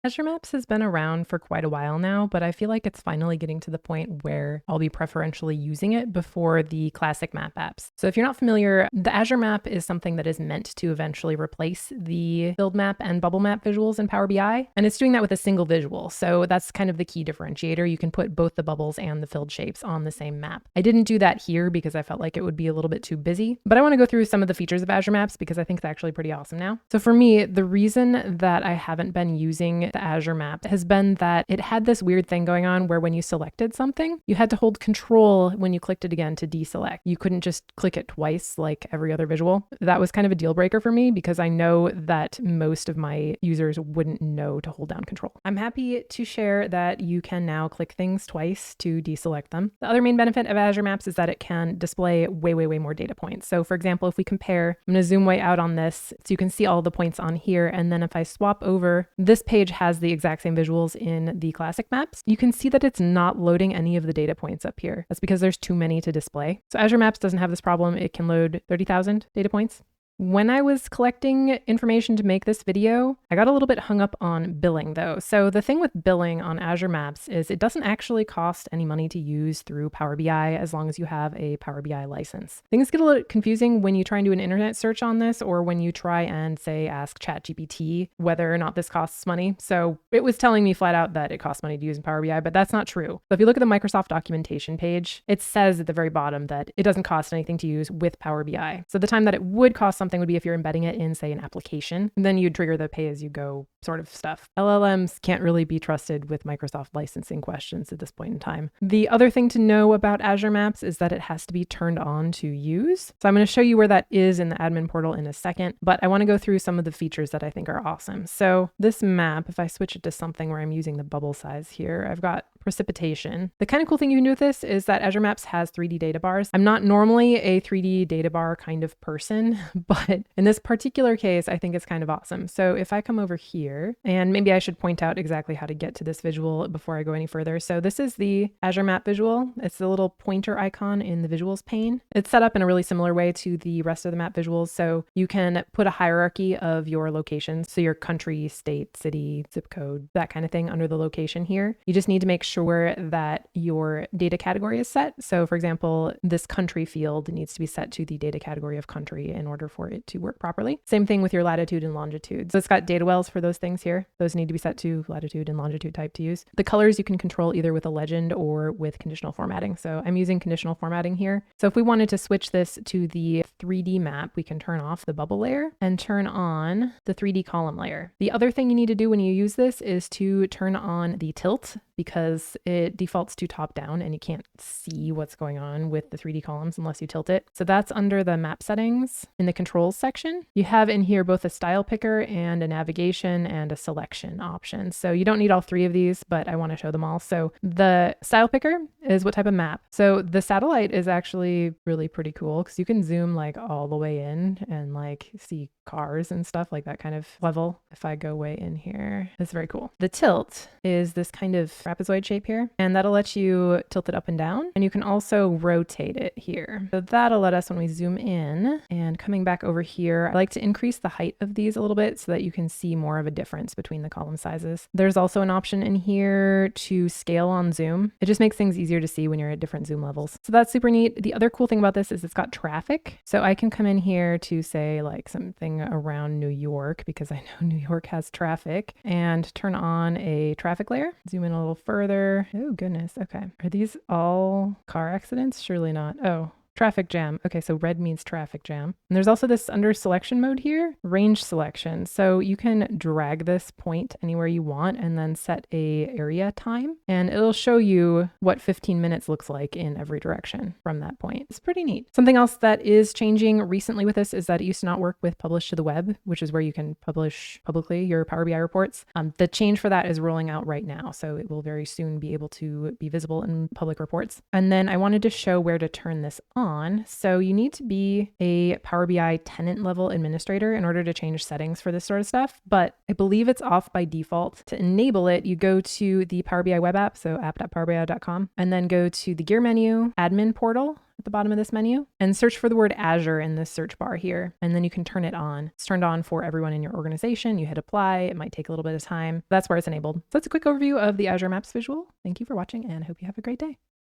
Azure Maps has been around for quite a while now, but I feel like it's finally getting to the point where I'll be preferentially using it before the classic map apps. So if you're not familiar, the Azure Map is something that is meant to eventually replace the build map and bubble map visuals in Power BI, and it's doing that with a single visual. So that's kind of the key differentiator. You can put both the bubbles and the filled shapes on the same map. I didn't do that here because I felt like it would be a little bit too busy, but I want to go through some of the features of Azure Maps because I think it's actually pretty awesome now. So for me, the reason that I haven't been using the Azure Map has been that it had this weird thing going on where when you selected something, you had to hold control when you clicked it again to deselect. You couldn't just click it twice like every other visual. That was kind of a deal breaker for me because I know that most of my users wouldn't know to hold down control. I'm happy to share that you can now click things twice to deselect them. The other main benefit of Azure Maps is that it can display way more data points. So for example, if we compare, I'm going to zoom way out on this so you can see all the points on here. And then if I swap over, this page has the exact same visuals in the classic maps. You can see that it's not loading any of the data points up here. That's because there's too many to display. So Azure Maps doesn't have this problem. It can load 30,000 data points. When I was collecting information to make this video, I got a little bit hung up on billing though. So the thing with billing on Azure Maps is it doesn't actually cost any money to use through Power BI as long as you have a Power BI license. Things get a little confusing when you try and do an internet search on this or when you try and say ask ChatGPT whether or not this costs money. So it was telling me flat out that it costs money to use in Power BI, but that's not true. So if you look at the Microsoft documentation page, it says at the very bottom that it doesn't cost anything to use with Power BI. So the time that it would cost something would be if you're embedding it in, say, an application, and then you'd trigger the pay-as-you-go sort of stuff. LLMs can't really be trusted with Microsoft licensing questions at this point in time. The other thing to know about Azure Maps is that it has to be turned on to use. So I'm going to show you where that is in the admin portal in a second, but I want to go through some of the features that I think are awesome. So this map, if I switch it to something where I'm using the bubble size here, I've got precipitation. The kind of cool thing you can do with this is that Azure Maps has 3D data bars. I'm not normally a 3D data bar kind of person, but in this particular case, I think it's kind of awesome. So if I come over here, and maybe I should point out exactly how to get to this visual before I go any further. So this is the Azure Map visual. It's the little pointer icon in the visuals pane. It's set up in a really similar way to the rest of the map visuals. So you can put a hierarchy of your locations. So your country, state, city, zip code, that kind of thing under the location here. You just need to make sure that your data category is set. So for example, this country field needs to be set to the data category of country in order for it to work properly. Same thing with your latitude and longitude. So it's got data wells for those things here. Those need to be set to latitude and longitude type to use. The colors you can control either with a legend or with conditional formatting. So I'm using conditional formatting here. So if we wanted to switch this to the 3D map, we can turn off the bubble layer and turn on the 3D column layer. The other thing you need to do when you use this is to turn on the tilt because it defaults to top down and you can't see what's going on with the 3D columns unless you tilt it. So that's under the map settings in the controls section. You have in here both a style picker and a navigation and a selection option. So you don't need all three of these, but I want to show them all. So the style picker is what type of map. So the satellite is actually really pretty cool because you can zoom like all the way in and like see cars and stuff like that kind of level. If I go way in here, it's very cool. The tilt is this kind of trapezoid shape here, and that'll let you tilt it up and down. And you can also rotate it here. So that'll let us, when we zoom in and coming back over here, I like to increase the height of these a little bit so that you can see more of a difference between the column sizes. There's also an option in here to scale on zoom. It just makes things easier to see when you're at different zoom levels. So that's super neat. The other cool thing about this is it's got traffic. So I can come in here to say like something around New York because I know New York has traffic and turn on a traffic layer. Zoom in a little further. Oh goodness. Okay. Are these all car accidents? Surely not. Oh. Traffic jam. Okay, so red means traffic jam. And there's also this under selection mode here, range selection. So you can drag this point anywhere you want and then set a area time and it'll show you what 15 minutes looks like in every direction from that point. It's pretty neat. Something else that is changing recently with this is that it used to not work with publish to the web, which is where you can publish publicly your Power BI reports. The change for that is rolling out right now. So it will very soon be able to be visible in public reports. And then I wanted to show where to turn this on. on. So you need to be a Power BI tenant level administrator in order to change settings for this sort of stuff, but I believe it's off by default. To enable it, you go to the Power BI web app, so app.powerbi.com, and then go to the gear menu, admin portal at the bottom of this menu, and search for the word Azure in this search bar here. And then you can turn it on. It's turned on for everyone in your organization. You hit apply. It might take a little bit of time. That's where it's enabled. So that's a quick overview of the Azure Maps visual. Thank you for watching and I hope you have a great day.